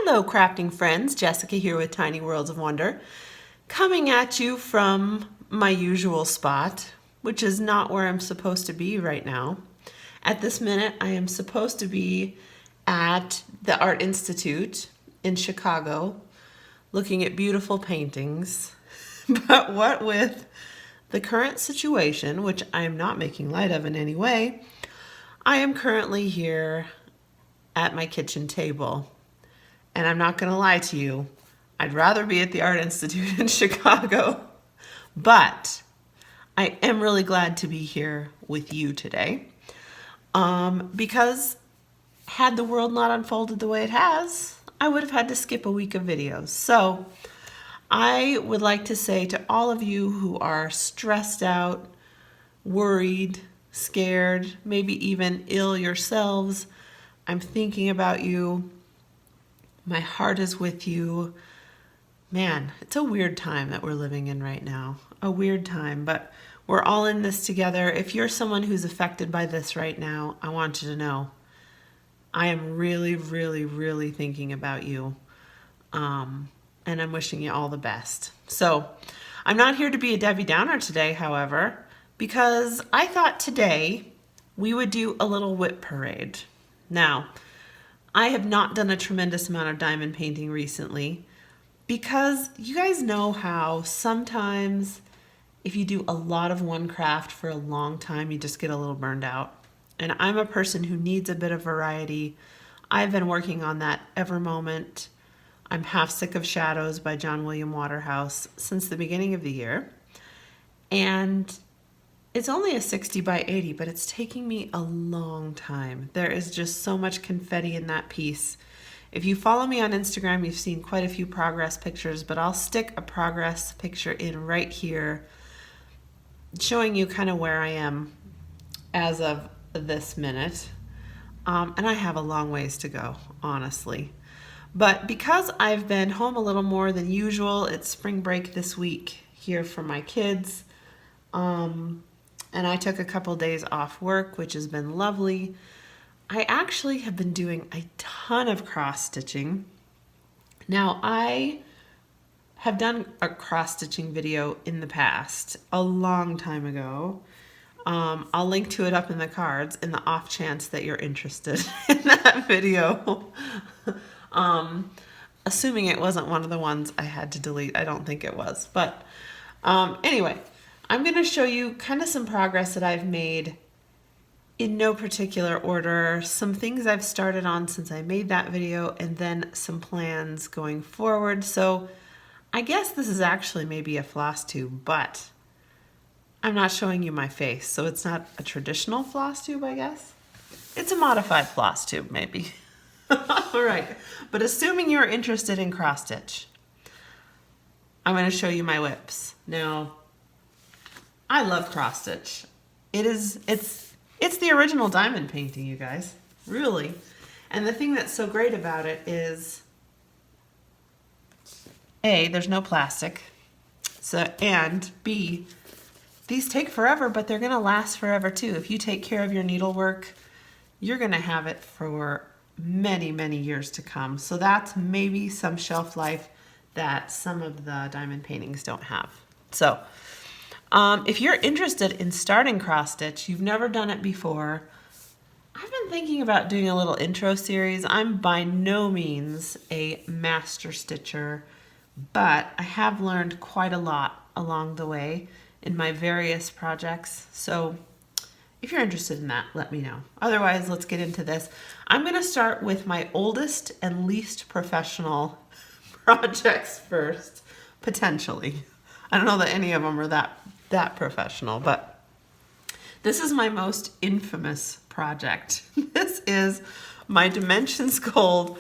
Hello, crafting friends. Jessica here with Tiny Worlds of Wonder, coming at you from my usual spot, which is not where I'm supposed to be right now. At this minute, I am supposed to be at the Art Institute in Chicago, looking at beautiful paintings. But what with the current situation, which I am not making light of in any way, I am currently here at my kitchen table. And I'm not going to lie to you, I'd rather be at the Art Institute in Chicago, but I am really glad to be here with you today, because had the world not unfolded the way it has, I would have had to skip a week of videos. So I would like to say to all of you who are stressed out, worried, scared, maybe even ill yourselves, I'm thinking about you. My heart is with you. Man, it's a weird time that we're living in right now. A weird time, but we're all in this together. If you're someone who's affected by this right now, I want you to know I am really, really, really thinking about you. And I'm wishing you all the best. So I'm not here to be a Debbie Downer today, however, because I thought today we would do a little WIP parade. Now, I have not done a tremendous amount of diamond painting recently because you guys know how sometimes if you do a lot of one craft for a long time, you just get a little burned out. And I'm a person who needs a bit of variety. I've been working on that ever moment. I'm half sick of Shadows by John William Waterhouse since the beginning of the year. And it's only a 60 by 80, but it's taking me a long time. There is just so much confetti in that piece. If you follow me on Instagram, you've seen quite a few progress pictures, but I'll stick a progress picture in right here, showing you kind of where I am as of this minute. And I have a long ways to go, honestly. But because I've been home a little more than usual, it's spring break this week here for my kids. And I took a couple days off work, which has been lovely. I actually have been doing a ton of cross stitching. Now, I have done a cross stitching video in the past, a long time ago. I'll link to it up in the cards in the off chance that you're interested in that video. Assuming it wasn't one of the ones I had to delete. I don't think it was. But anyway, I'm going to show you kind of some progress that I've made in no particular order, some things I've started on since I made that video, and then some plans going forward. So I guess this is actually maybe a floss tube, but I'm not showing you my face, so it's not a traditional floss tube, I guess. It's a modified floss tube, maybe. All right, but assuming you're interested in cross stitch, I'm going to show you my WIPs. Now, I love cross stitch. It's the original diamond painting, you guys, really. And the thing that's so great about it is, A, there's no plastic, and B, these take forever, but they're gonna last forever too. If you take care of your needlework, you're gonna have it for many, many years to come. So that's maybe some shelf life that some of the diamond paintings don't have. So if you're interested in starting cross stitch, you've never done it before, I've been thinking about doing a little intro series. I'm by no means a master stitcher, but I have learned quite a lot along the way in my various projects. So if you're interested in that, let me know. Otherwise, let's get into this. I'm going to start with my oldest and least professional projects first, potentially. I don't know that any of them are that professional, but this is my most infamous project. This is my Dimensions Gold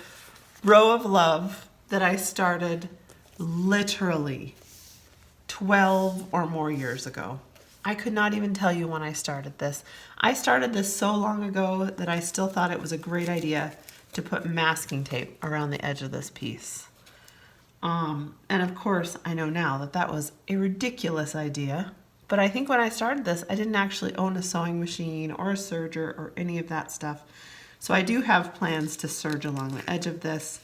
Row of Love that I started literally 12 or more years ago. I could not even tell you when I started this. I started this so long ago that I still thought it was a great idea to put masking tape around the edge of this piece. And of course, I know now that that was a ridiculous idea, but I think when I started this, I didn't actually own a sewing machine or a serger or any of that stuff. So I do have plans to serge along the edge of this.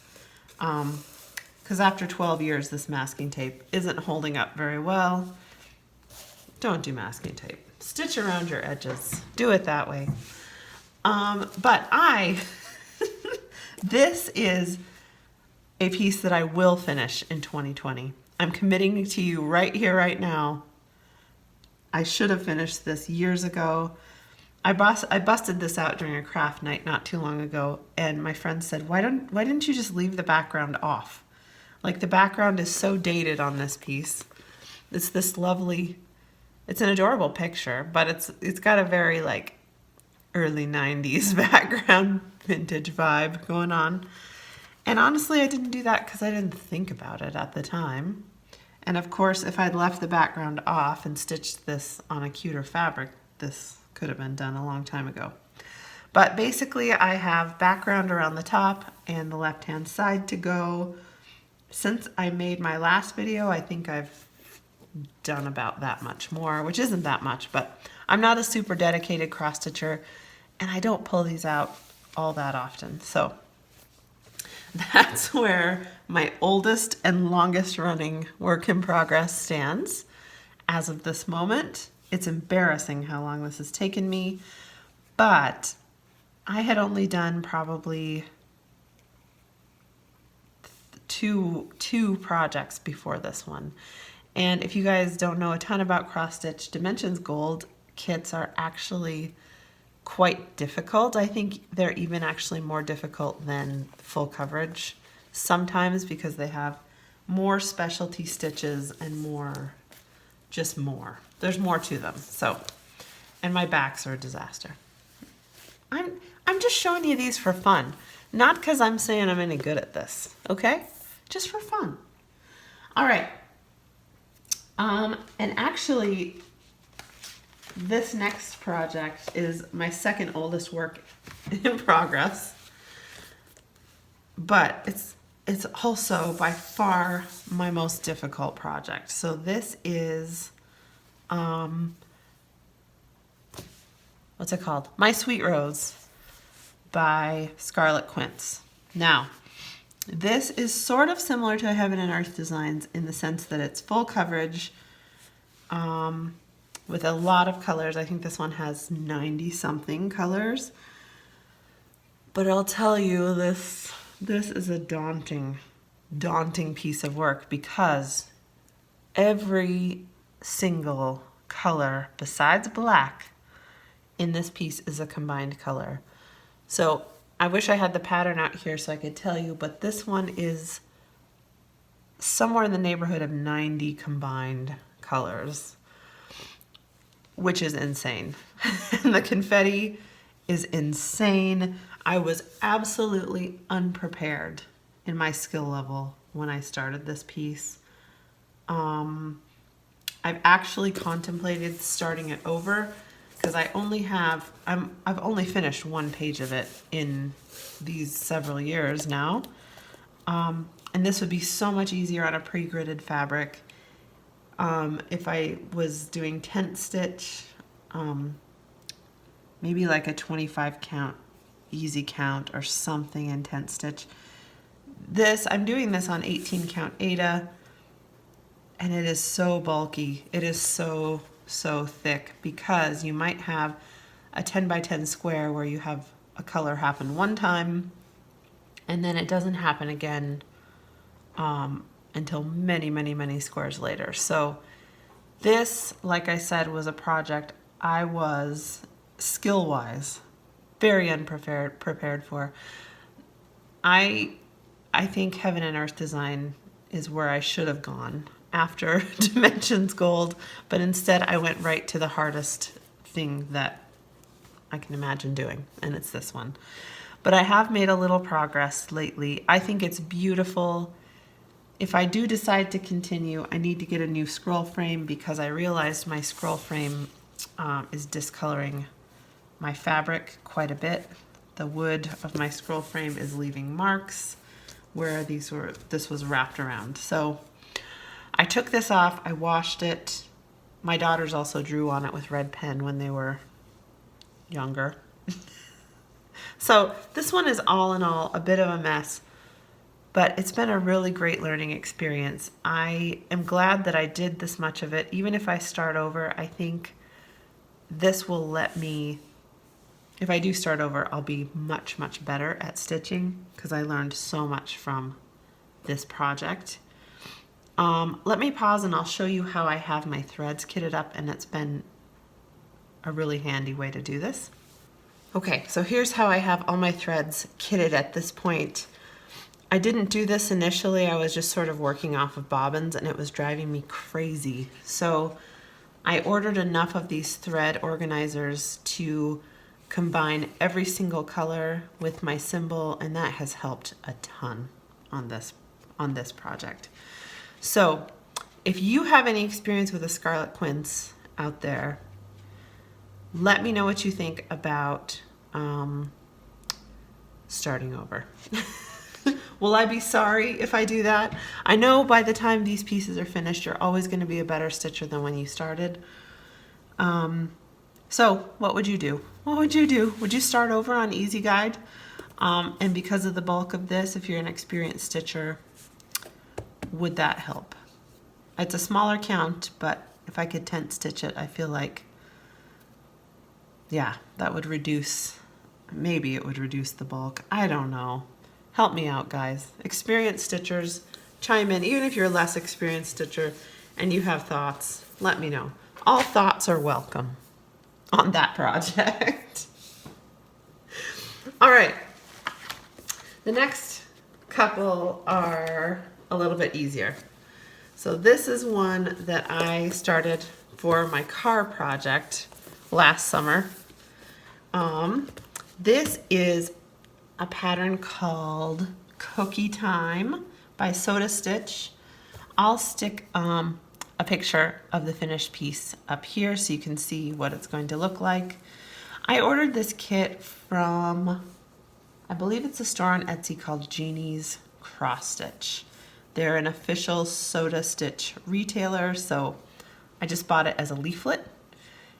Because after 12 years, this masking tape isn't holding up very well. Don't do masking tape. Stitch around your edges. Do it that way. But this is a piece that I will finish in 2020. I'm committing to you right here, right now. I should have finished this years ago. I busted this out during a craft night not too long ago, and my friend said, why didn't you just leave the background off? Like, the background is so dated on this piece. It's this lovely, it's an adorable picture, but it's got a very like early 90s background, vintage vibe going on. And honestly, I didn't do that because I didn't think about it at the time. And of course, if I'd left the background off and stitched this on a cuter fabric, this could have been done a long time ago. But basically, I have background around the top and the left-hand side to go. Since I made my last video, I think I've done about that much more, which isn't that much, but I'm not a super dedicated cross-stitcher, and I don't pull these out all that often. So that's where my oldest and longest running work in progress stands as of this moment. It's embarrassing how long this has taken me, but I had only done probably two projects before this one. And if you guys don't know a ton about cross stitch, Dimensions Gold kits are actually quite difficult. I think they're even actually more difficult than full coverage sometimes because they have more specialty stitches and more. There's more to them. So, and my backs are a disaster. I'm just showing you these for fun, not because I'm saying I'm any good at this, okay? Just for fun. All right. And actually, this next project is my second oldest work in progress, but it's also by far my most difficult project. So this is, what's it called? My Sweet Rose by Scarlet Quince. Now, this is sort of similar to Heaven and Earth Designs in the sense that it's full coverage with a lot of colors. I think this one has 90 something colors. But I'll tell you, this is a daunting piece of work because every single color besides black in this piece is a combined color. So I wish I had the pattern out here so I could tell you, but this one is somewhere in the neighborhood of 90 combined colors, which is insane. And the confetti is insane. I was absolutely unprepared in my skill level when I started this piece. I've actually contemplated starting it over because I've only finished one page of it in these several years now. And this would be so much easier on a pre-gridded fabric. If I was doing tent stitch, maybe like a 25 count, easy count or something in tent stitch. I'm doing this on 18 count Aida, and it is so bulky. It is so thick because you might have a 10 by 10 square where you have a color happen one time and then it doesn't happen again until many squares later. So this, like I said, was a project I was skill-wise very prepared for. I think Heaven and Earth Design is where I should have gone after Dimensions Gold, but instead I went right to the hardest thing that I can imagine doing, and it's this one. But I have made a little progress lately. I think it's beautiful. If I do decide to continue, I need to get a new scroll frame because I realized my scroll frame is discoloring my fabric quite a bit. The wood of my scroll frame is leaving marks where this was wrapped around. So I took this off, I washed it. My daughters also drew on it with red pen when they were younger. So this one is all in all a bit of a mess, But it's been a really great learning experience. I am glad that I did this much of it. Even if I start over, I think this will let me, if I do start over, I'll be much, much better at stitching because I learned so much from this project. Let me pause and I'll show you how I have my threads kitted up, and it's been a really handy way to do this. Okay, so here's how I have all my threads kitted at this point. I didn't do this initially. I was just sort of working off of bobbins and it was driving me crazy. So I ordered enough of these thread organizers to combine every single color with my symbol, and that has helped a ton on this project. So if you have any experience with a scarlet quince out there, let me know what you think about starting over. Will I be sorry if I do that? I know by the time these pieces are finished, you're always going to be a better stitcher than when you started. So what would you do? What would you do? Would you start over on Easy Guide? And because of the bulk of this, if you're an experienced stitcher, would that help? It's a smaller count, but if I could tent stitch it, I feel like, yeah, that would reduce, maybe it would reduce the bulk. I don't know. Help me out, guys. Experienced stitchers, chime in. Even if you're a less experienced stitcher and you have thoughts, let me know. All thoughts are welcome on that project. All right. The next couple are a little bit easier. So this is one that I started for my car project last summer. This is a pattern called Cookie Time by Soda Stitch. I'll stick a picture of the finished piece up here so you can see what it's going to look like. I ordered this kit from, I believe it's a store on Etsy called Jeannie's Cross Stitch. They're an official Soda Stitch retailer, so I just bought it as a leaflet.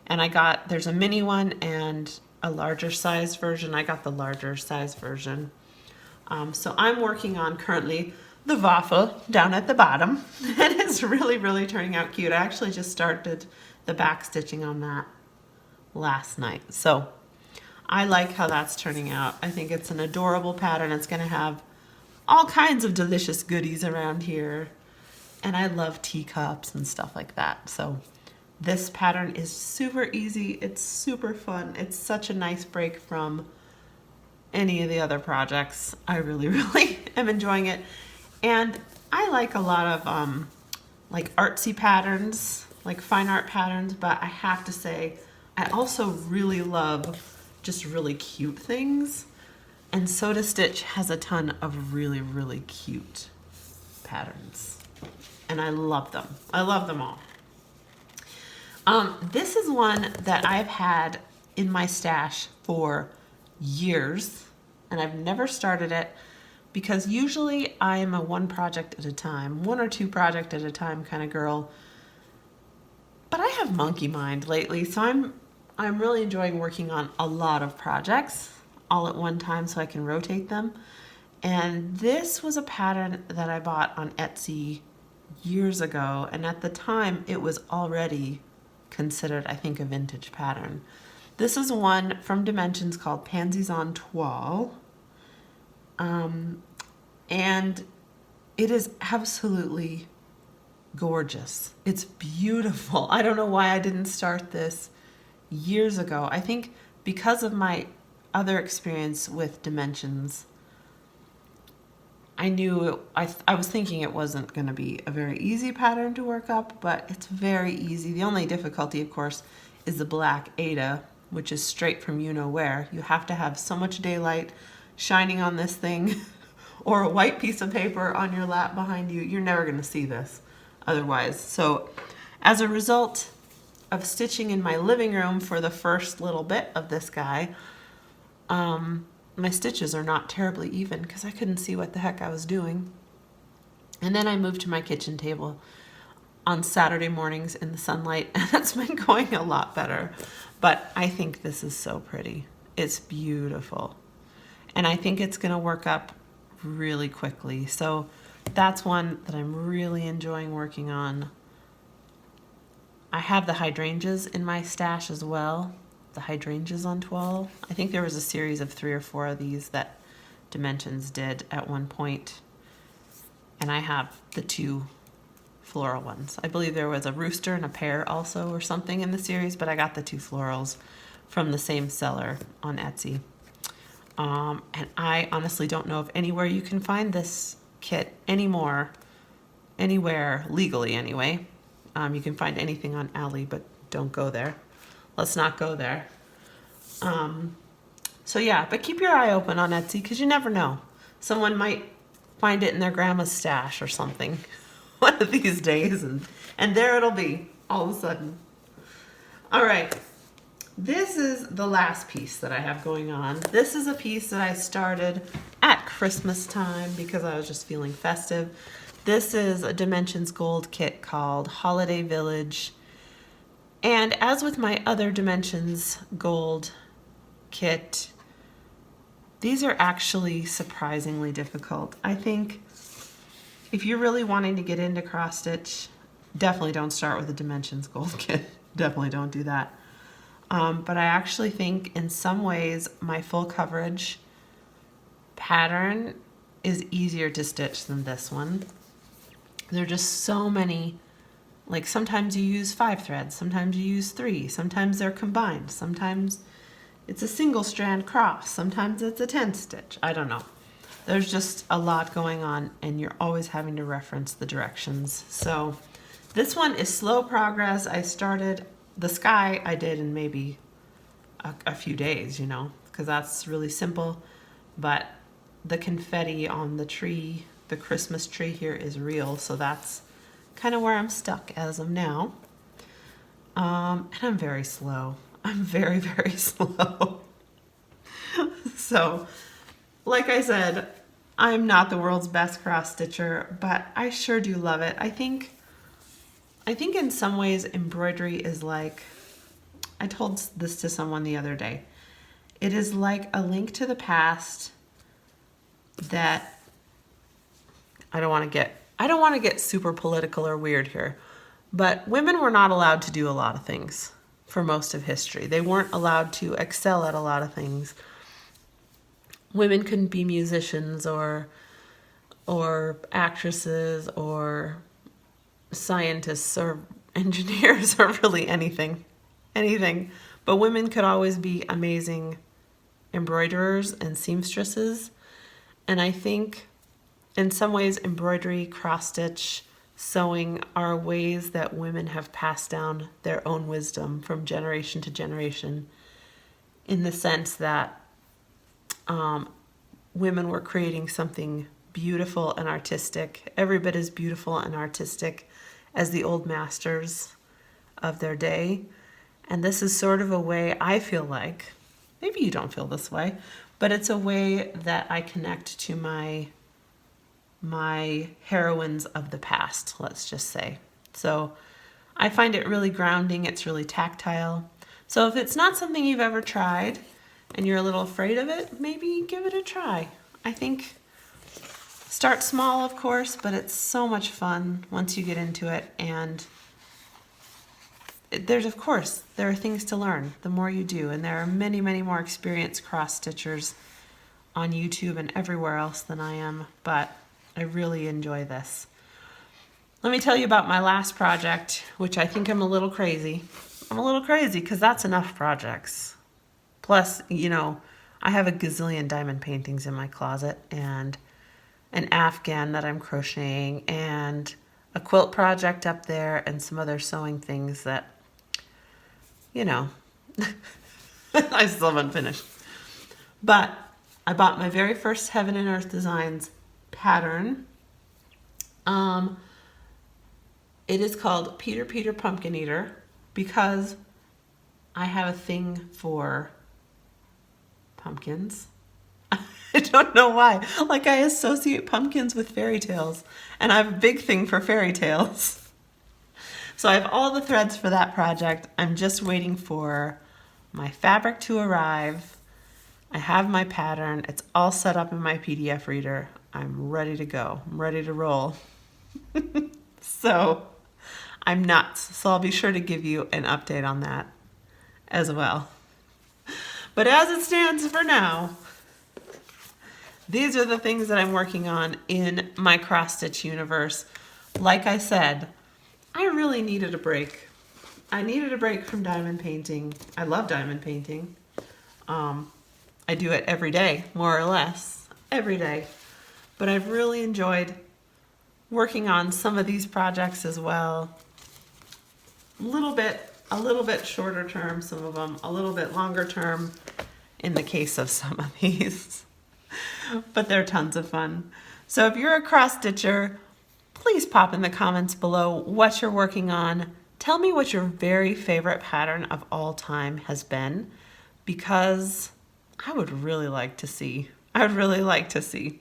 And there's a mini one and a larger size version. I got the larger size version. So I'm working on currently the waffle down at the bottom. And it's really, really turning out cute. I actually just started the back stitching on that last night. So I like how that's turning out. I think it's an adorable pattern. It's gonna have all kinds of delicious goodies around here. And I love teacups and stuff like that. So this pattern is super easy. It's super fun. It's such a nice break from any of the other projects. I really, really am enjoying it. And I like a lot of like artsy patterns, like fine art patterns, but I have to say, I also really love just really cute things. And Soda Stitch has a ton of really, really cute patterns. And I love them. I love them all. This is one that I've had in my stash for years, and I've never started it because usually I'm a one project at a time, one or two project at a time kind of girl. But I have monkey mind lately, so I'm really enjoying working on a lot of projects all at one time so I can rotate them. And this was a pattern that I bought on Etsy years ago, and at the time it was already considered, I think, a vintage pattern. This is one from Dimensions called Pansies on Toile. And it is absolutely gorgeous. It's beautiful. I don't know why I didn't start this years ago. I think because of my other experience with Dimensions, I knew, I was thinking it wasn't going to be a very easy pattern to work up, but it's very easy. The only difficulty, of course, is the black Ada, which is straight from you-know-where. You have to have so much daylight shining on this thing or a white piece of paper on your lap behind you. You're never going to see this otherwise. So as a result of stitching in my living room for the first little bit of this guy, my stitches are not terribly even because I couldn't see what the heck I was doing. And then I moved to my kitchen table on Saturday mornings in the sunlight, and that's been going a lot better. But I think this is so pretty. It's beautiful. And I think it's going to work up really quickly. So that's one that I'm really enjoying working on. I have the hydrangeas in my stash as well. The hydrangeas on toile. I think there was a series of 3 or 4 of these that Dimensions did at one point. And I have the 2 floral ones. I believe there was a rooster and a pear also or something in the series, but I got the 2 florals from the same seller on Etsy. And I honestly don't know if anywhere you can find this kit anymore, anywhere legally anyway. You can find anything on Ally, but don't go there. Let's not go there. So yeah, but keep your eye open on Etsy because you never know. Someone might find it in their grandma's stash or something one of these days, and there it'll be all of a sudden. All right, this is the last piece that I have going on. This is a piece that I started at Christmas time because I was just feeling festive. This is a Dimensions Gold kit called Holiday Village. And as with my other Dimensions Gold kit, these are actually surprisingly difficult. I think if you're really wanting to get into cross stitch, definitely don't start with a Dimensions Gold kit. Definitely don't do that. But I actually think in some ways my full coverage pattern is easier to stitch than this one. There are just so many, like sometimes you use 5 threads, sometimes you use 3, sometimes they're combined, sometimes it's a single strand cross, sometimes it's a 10 stitch, I don't know. There's just a lot going on and you're always having to reference the directions. So this one is slow progress. I started the sky, I did in maybe a few days, you know, because that's really simple, but the confetti on the tree, the Christmas tree here is real, so that's kind of where I'm stuck as of now. And I'm very slow. I'm very, very slow. So, like I said, I'm not the world's best cross stitcher, but I sure do love it. I think in some ways embroidery is like, I told this to someone the other day, it is like a link to the past that I don't want to get super political or weird here, but women were not allowed to do a lot of things for most of history. They weren't allowed to excel at a lot of things. Women couldn't be musicians or actresses or scientists or engineers or really anything. But women could always be amazing embroiderers and seamstresses. And I think in some ways, embroidery, cross-stitch, sewing are ways that women have passed down their own wisdom from generation to generation, in the sense that women were creating something beautiful and artistic, every bit as beautiful and artistic as the old masters of their day. And this is sort of a way I feel like, maybe you don't feel this way, but it's a way that I connect to my heroines of the past, let's just say. So I find it really grounding. It's really tactile. So if it's not something you've ever tried and you're a little afraid of it, maybe give it a try. I think start small, of course, but it's so much fun once you get into it. And there are things to learn the more you do. And there are many, many more experienced cross stitchers on YouTube and everywhere else than I am, but I really enjoy this. Let me tell you about my last project, which I think I'm a little crazy. I'm a little crazy because that's enough projects. Plus, you know, I have a gazillion diamond paintings in my closet and an Afghan that I'm crocheting and a quilt project up there and some other sewing things that, you know, I still haven't finished. But I bought my very first Heaven and Earth Designs pattern. It is called Peter Peter Pumpkin Eater because I have a thing for pumpkins. I don't know why. Like, I associate pumpkins with fairy tales, and I have a big thing for fairy tales. So I have all the threads for that project. I'm just waiting for my fabric to arrive. I have my pattern. It's all set up in my PDF reader. I'm ready to go. I'm ready to roll. So I'm nuts. So I'll be sure to give you an update on that as well. But as it stands for now, these are the things that I'm working on in my cross-stitch universe. Like I said, I really needed a break. I needed a break from diamond painting. I love diamond painting. I do it every day, more or less, every day. But I've really enjoyed working on some of these projects as well. A little bit shorter term, some of them, a little bit longer term in the case of some of these. But they're tons of fun. So if you're a cross-stitcher, please pop in the comments below what you're working on. Tell me what your very favorite pattern of all time has been, because I would really like to see. I would really like to see.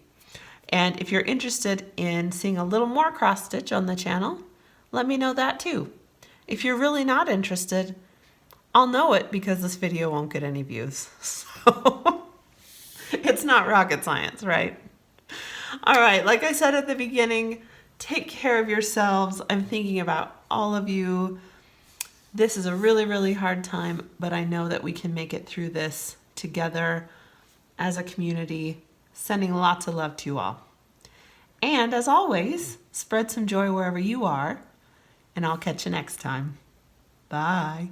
And if you're interested in seeing a little more cross-stitch on the channel, let me know that too. If you're really not interested, I'll know it because this video won't get any views. So it's not rocket science, right? All right, like I said at the beginning, take care of yourselves. I'm thinking about all of you. This is a really, really hard time, but I know that we can make it through this together as a community. Sending lots of love to you all. And as always, spread some joy wherever you are, and I'll catch you next time. Bye.